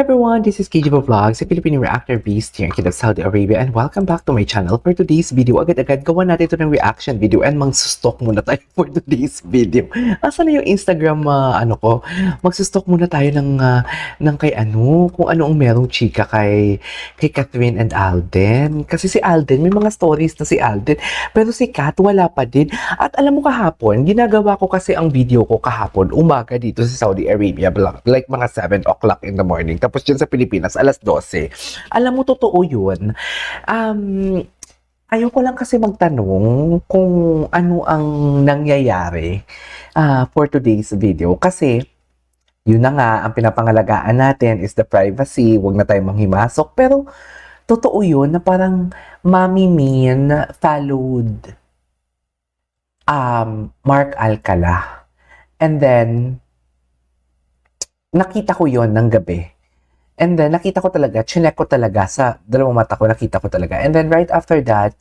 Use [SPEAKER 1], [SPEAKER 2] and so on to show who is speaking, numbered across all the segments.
[SPEAKER 1] everyone, this is KGB Vlogs, a Filipino reactor beast here in Saudi Arabia, and welcome back to my channel. For today's video, agad-agad gawa natin ito ng reaction video and magsustok muna tayo for today's video. Asan na yung Instagram ko? Magsustok muna tayo ng kung ano ang merong chika kay Catherine and Alden. Kasi si Alden, may mga stories na si Alden, pero si Kat wala pa din. At alam mo kahapon, ginagawa ko kasi ang video ko kahapon, umaga dito sa Saudi Arabia, like mga 7 o'clock in the morning. Tapos dyan sa Pilipinas, alas 12. Alam mo, totoo yun. Ayoko lang kasi magtanong kung ano ang nangyayari for today's video. Kasi, yun na nga, ang pinapangalagaan natin is the privacy. Huwag na tayong manghimasok. Pero, totoo yun na parang Mami Min followed Mark Alcala. And then, nakita ko yon ng gabi. And then, nakita ko talaga, chinek ko talaga sa dalawang mata ko, nakita ko talaga. And then, right after that,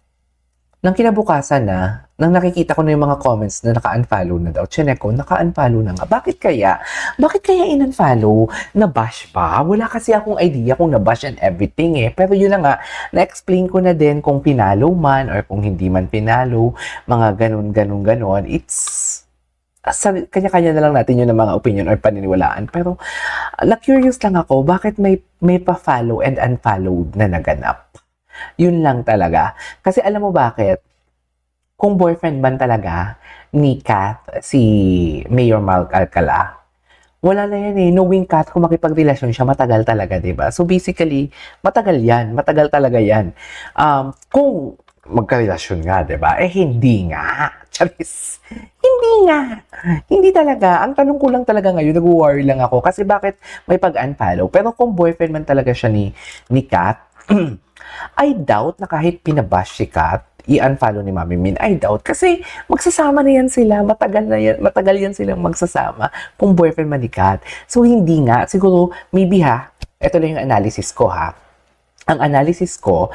[SPEAKER 1] nang kinabukasan na, nang nakikita ko na yung mga comments na naka-unfollow na daw, chinek ko, naka-unfollow na nga. Bakit kaya? Bakit kaya in-unfollow? Na-bash pa? Wala kasi akong idea kung na-bash and everything eh. Pero yun na nga, na-explain ko na din kung pinalo man or kung hindi man pinalo, mga ganun. It's kanya-kanya na lang natin yun ng mga opinion or paniniwalaan. Pero, na-curious lang ako, bakit may pa-follow and unfollowed na naganap? Yun lang talaga. Kasi alam mo bakit? Kung boyfriend man talaga ni Kath, si Mayor Mark Alcala, wala na yan eh. Knowing Kath, kung makipagrelasyon siya, matagal talaga, diba? So basically, matagal yan. Matagal talaga yan. Kung magkarelasyon nga, diba? Eh, hindi nga. Charis. Hindi nga. Hindi talaga. Ang tanong ko lang talaga ngayon, nag-worry lang ako. Kasi bakit may pag-unfollow? Pero kung boyfriend man talaga siya ni Kat, I doubt na kahit pinabash si Kat, i-unfollow ni Mami Min. I doubt. Kasi magsasama na yan sila. Matagal yan silang magsasama kung boyfriend man ni Kat. So, hindi nga. Siguro, maybe ito lang yung analysis ko Ang analysis ko,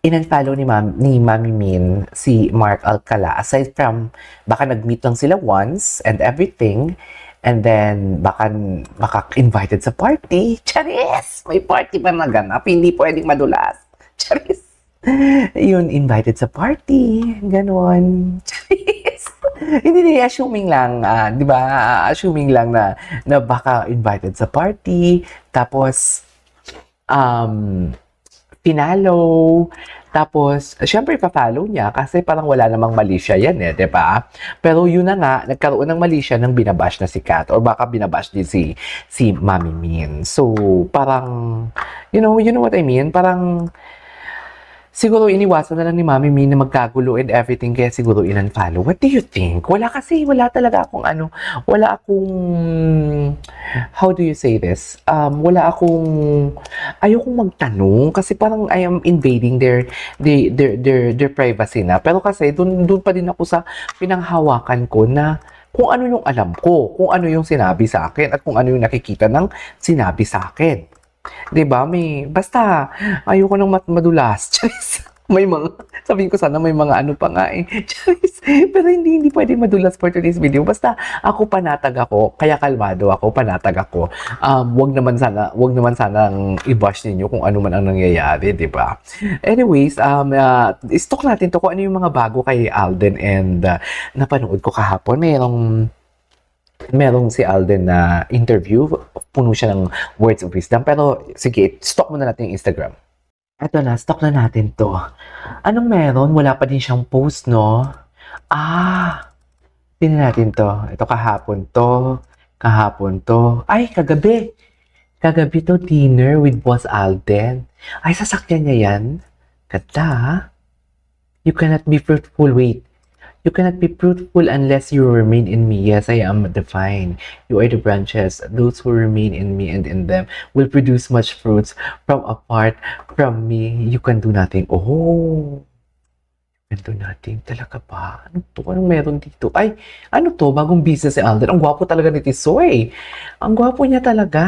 [SPEAKER 1] in-unfollow ni Mami Min si Mark Alcala. Aside from, baka nag-meet lang sila once and everything, and then baka invited sa party. Charis! May party pa naganap, hindi pwedeng madulas. Charis! Yun, invited sa party. Ganon. Charis! Hindi assuming lang, di ba? Assuming lang na baka invited sa party. Tapos, pinalo, tapos, syempre, pa-follow niya kasi parang wala namang mali siya yan eh, di ba? Pero yun na nga, nagkaroon ng mali siya nang binabash na si Kat or baka binabash din si Mami Min. So, parang, you know what I mean? Parang, siguro iniwasan na lang ni Mami Min na magkagulo and everything kaya siguro in-unfollow. What do you think? Wala talaga akong wala akong, how do you say this? Ayokong magtanong kasi parang I am invading their privacy na. Pero kasi dun pa din ako sa pinanghawakan ko na kung ano yung alam ko, kung ano yung sinabi sa akin at kung ano yung nakikita ng sinabi sa akin. 'Di ba? Basta ayoko nang madulas. Charis. Sabihin ko sana may mga ano pa nga eh. Charis. Pero hindi pwedeng madulas for today's video. Basta ako panatag ako, kaya kalmado ako, panatag ako. Wag naman sanang i-bash ninyo kung ano man ang nangyayari, 'di ba? Anyways, stock natin to kung ano yung mga bago kay Alden and napanood ko kahapon. Merong si Alden na interview, puno siya ng words of wisdom. Pero sige, stock muna natin yung Instagram. Eto na, stock na natin to. Anong meron? Wala pa din siyang post, no? Tingnan natin to. Ito kahapon to. Ay, kagabi. Kagabi to, dinner with Boss Alden. Ay, sasakyan niya yan. Ganda, ha? You cannot be fruitful. Wait. You cannot be fruitful unless you remain in me. Yes, I am the vine. You are the branches. Those who remain in me and in them will produce much fruits. From apart from me, you can do nothing. Oh, you can do nothing. Talaga ba? Ano to? Anong meron dito? Ay, ano to? Bagong business si Alden. Ang gwapo talaga ni Tisoy. Ang gwapo niya talaga.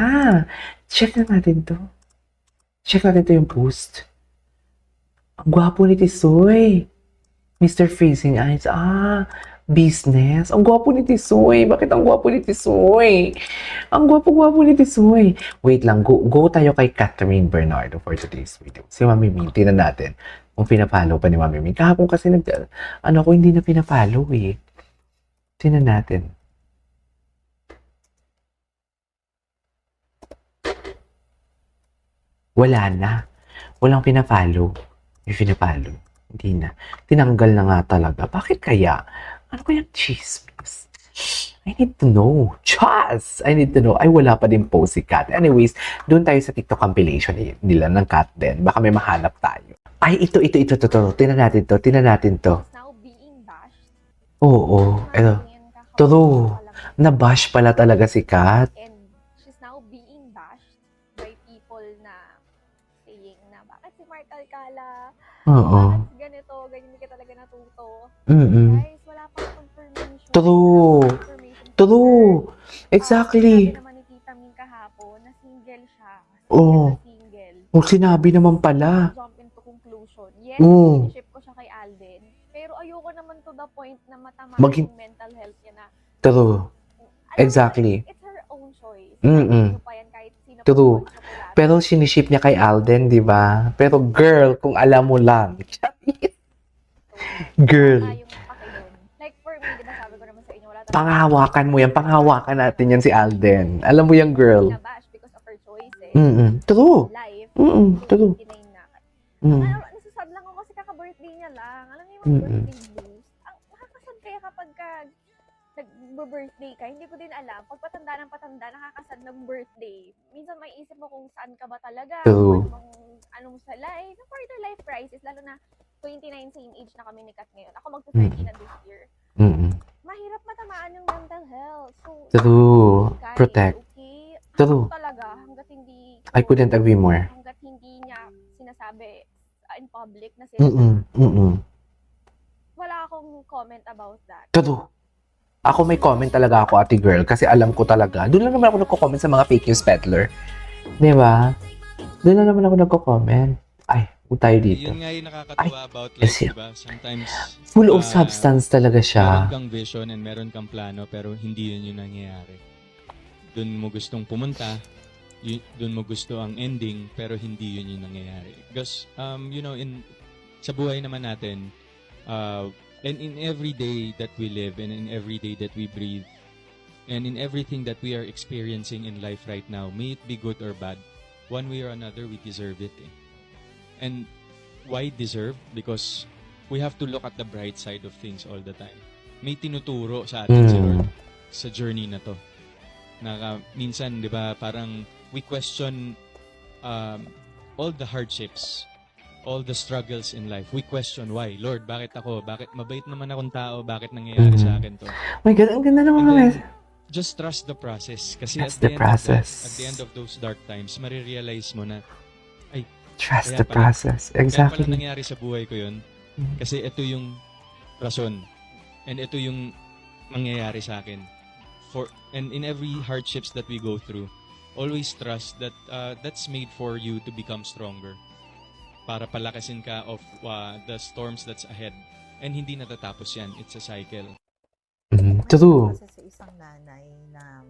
[SPEAKER 1] Check na natin to. Check natin to yung post. Ang gwapo ni Tisoy. Mr. Freezing Eyes. business. Ang gwapo ni Tisoy. Bakit ang gwapo ni Tisoy? Ang gwapo-gwapo ni Tisoy. Wait lang, go tayo kay Catherine Bernardo for today's video. Si Mami Min, tingnan natin kung pinapollow pa ni Mami Min. Kahapon kasi ko hindi na pinapollow eh. Tingnan natin. Wala na. Walang pinapollow. May pinapollow. Hindi na. Tinanggal na nga talaga. Bakit kaya? Ano kaya chismis? I need to know. Chas! I need to know. Ay, wala pa din post si Kat. Anyways, doon tayo sa TikTok compilation nila ng Kat din. Baka may mahanap tayo. Ay, ito. Tingnan natin to.
[SPEAKER 2] Now being bashed.
[SPEAKER 1] Oo. Ito. True. Na-bash pala talaga si Kat.
[SPEAKER 2] And she's now being bashed by people na saying na bakit si Mark Alcala?
[SPEAKER 1] Oo.
[SPEAKER 2] Bakit ganito? Ganyan ka talaga natuto.
[SPEAKER 1] Mm-mm.
[SPEAKER 2] Guys, wala pang confirmation.
[SPEAKER 1] True.
[SPEAKER 2] Wala pang confirmation.
[SPEAKER 1] True. Exactly.
[SPEAKER 2] Sabi naman ni Tita Min kahapon na single siya.
[SPEAKER 1] Oo.
[SPEAKER 2] Single.
[SPEAKER 1] O sinabi naman pala.
[SPEAKER 2] Jump into conclusion. Yes,
[SPEAKER 1] Oo.
[SPEAKER 2] ship ko siya kay Alden. Pero ayoko naman to the point na matama
[SPEAKER 1] Maging-
[SPEAKER 2] yung mental health niya na.
[SPEAKER 1] True.
[SPEAKER 2] Alam mo,
[SPEAKER 1] Exactly.
[SPEAKER 2] It's her own choice.
[SPEAKER 1] Mm-mm.
[SPEAKER 2] Ano pa yan, kahit sino pa
[SPEAKER 1] True.
[SPEAKER 2] yung chocolate.
[SPEAKER 1] Pero siniship niya kay Alden, di ba? Pero girl, kung alam mo lang. Girl.
[SPEAKER 2] Wala yung pake doon. Like for me, di ba sabi ko naman sa inyo, wala
[SPEAKER 1] Panghawakan mo yan. Panghawakan natin yan si Alden. Alam mo yan, girl.
[SPEAKER 2] nabash because of her choices.
[SPEAKER 1] Mm-mm. True.
[SPEAKER 2] Life.
[SPEAKER 1] Mm-mm. True.
[SPEAKER 2] 29 na.
[SPEAKER 1] Mm.
[SPEAKER 2] Nasasad lang ako kasi kaka-birthday niya lang. Alam niyo yung
[SPEAKER 1] Mm-mm.
[SPEAKER 2] birthday blues? Ang nakakasad kaya kapag nag-birthday ka, hindi ko din alam. Pag patanda ng patanda, nakakasad ng birthday. Minsan may isip mo kung saan ka ba talaga.
[SPEAKER 1] True.
[SPEAKER 2] Ano mo sa life. Yung quarter life crisis, lalo na 29, same age na kami ni Kat ngayon. Ako mag-30 na this year.
[SPEAKER 1] Mm-mm.
[SPEAKER 2] Mahirap matamaan yung mental health. So,
[SPEAKER 1] True.
[SPEAKER 2] guys,
[SPEAKER 1] Protect.
[SPEAKER 2] okay?
[SPEAKER 1] True.
[SPEAKER 2] Talaga, hanggat hindi...
[SPEAKER 1] I couldn't agree more.
[SPEAKER 2] Hanggat hindi niya sinasabi in public na
[SPEAKER 1] Mm-mm. Mm-mm.
[SPEAKER 2] wala akong comment about that.
[SPEAKER 1] True. Ako may comment talaga ako, ate girl, kasi alam ko talaga. Doon lang naman ako nagko-comment sa mga fake news peddler. Di ba? Doon lang naman ako nagko-comment. Ay, huwag tayo dito.
[SPEAKER 3] Yun nga yung nakakatawa about
[SPEAKER 1] I
[SPEAKER 3] life,
[SPEAKER 1] see.
[SPEAKER 3] diba? Sometimes,
[SPEAKER 1] Full of substance talaga siya.
[SPEAKER 3] meron kang vision and meron kang plano, pero hindi yun yung nangyayari. Doon mo gustong pumunta, doon mo gusto ang ending, pero hindi yun yung nangyayari. Because, sa buhay naman natin, and in every day that we live, and in every day that we breathe, and in everything that we are experiencing in life right now, may it be good or bad, one way or another, we deserve it. And why deserve? Because we have to look at the bright side of things all the time. May tinuturo sa atin si Lord sa journey na to. Minsan, di ba, parang we question all the hardships, all the struggles in life. We question why. Lord, bakit ako? Bakit mabait naman akong tao? Bakit nangyayari sa akin to?
[SPEAKER 1] My God, ang ganda ng
[SPEAKER 3] And
[SPEAKER 1] mga
[SPEAKER 3] then,
[SPEAKER 1] message.
[SPEAKER 3] just trust the process. Kasi
[SPEAKER 1] That's
[SPEAKER 3] at
[SPEAKER 1] the
[SPEAKER 3] the
[SPEAKER 1] process.
[SPEAKER 3] at the end of those dark times, marirealize mo na,
[SPEAKER 1] Trust
[SPEAKER 3] kaya
[SPEAKER 1] the
[SPEAKER 3] pala-
[SPEAKER 1] process.
[SPEAKER 3] kaya pala
[SPEAKER 1] Exactly.
[SPEAKER 3] nangyari sa buhay ko yun.
[SPEAKER 1] Mhm.
[SPEAKER 3] Kasi ito yung rason. And ito yung mangyayari sa akin. And in every hardships that we go through, always trust that that's made for you to become stronger. Para palakasin ka of the storms that's ahead. And hindi natatapos yan. It's a cycle.
[SPEAKER 1] True.
[SPEAKER 4] Kasi sa isang nanay na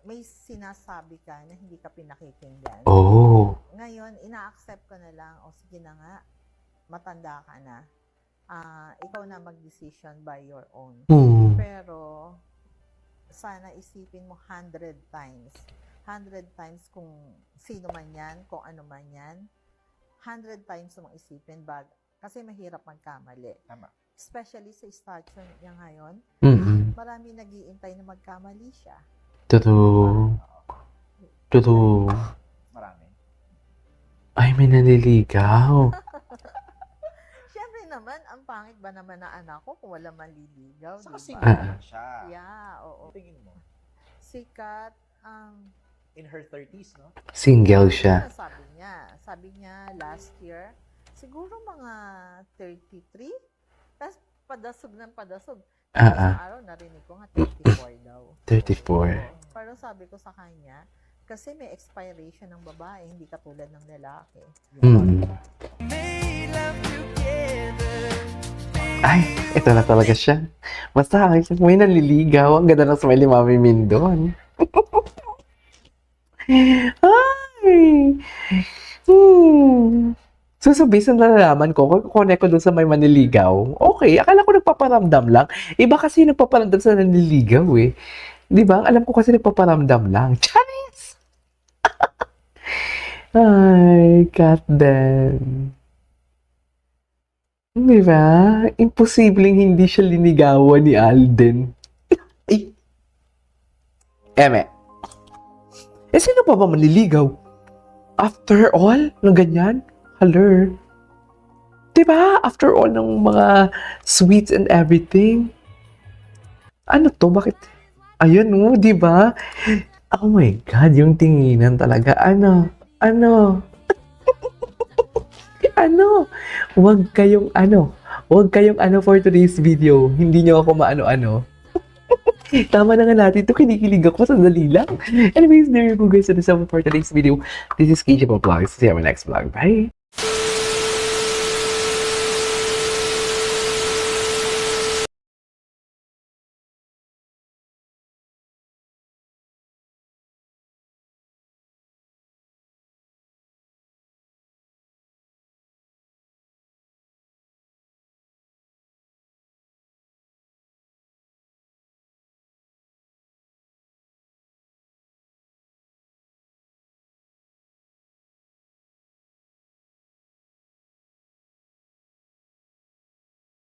[SPEAKER 4] may sinasabi ka na hindi ka pinakikinggan.
[SPEAKER 1] Oh.
[SPEAKER 4] Ngayon, ina-accept ko na lang, o sige na nga, matanda ka na. Ikaw na mag-decision by your own. Pero, sana isipin mo 100 times. 100 times kung sino man yan, kung ano man yan. 100 times mong isipin kasi mahirap magkamali.
[SPEAKER 5] Tama.
[SPEAKER 4] Especially sa stature niya ngayon, marami nag-iintay na magkamali siya.
[SPEAKER 1] True. True.
[SPEAKER 5] Marami.
[SPEAKER 1] Ay, may naliligaw.
[SPEAKER 4] Siyempre naman, ang pangit ba naman na anak ko kung wala maliligaw,
[SPEAKER 5] Saka
[SPEAKER 4] di
[SPEAKER 5] single
[SPEAKER 4] ba?
[SPEAKER 5] lang siya.
[SPEAKER 4] Yeah, oo.
[SPEAKER 5] Tingin mo.
[SPEAKER 4] Sikat,
[SPEAKER 5] In her 30s, no?
[SPEAKER 1] Single siya.
[SPEAKER 4] Sabi niya last year, siguro mga 33. Tapos padasog ng padasog. Isang araw narinig ko nga 34 daw.
[SPEAKER 1] 34.
[SPEAKER 4] Pero sabi ko sa kanya, kasi may expiration ng babae, hindi katulad ng lalaki.
[SPEAKER 1] Mm.
[SPEAKER 6] Made love together,
[SPEAKER 1] Ay, ito na talaga siya. Basta may nanliligaw. Ang ganda ng smile ni Mami Min doon. Ay! So based na nalalaman ko, kung connect ko doon sa may manliligaw, okay, akala ko nagpaparamdam lang. Iba kasi nagpaparamdam sa nanliligaw eh. Di ba? Alam ko kasi nagpaparamdam lang. Charis! Ay, cat them. Di ba? Imposibleng hindi siya linigawan ni Alden. Ay! Eme. Eh, sino pa ba manliligaw? After all, ng ganyan? Hello? Diba? After all ng mga sweets and everything. Ano to? Bakit? Ayun o, diba? Oh my God, yung tinginan talaga. Ano? Ano? Ano? Huwag kayong for today's video. Hindi nyo ako maano-ano. Tama na nga natin ito. Kinikilig ako. Sandali lang. Anyways, there you go guys. So, for today's video. This is KJ Vlogs. See you on my next vlog. Bye!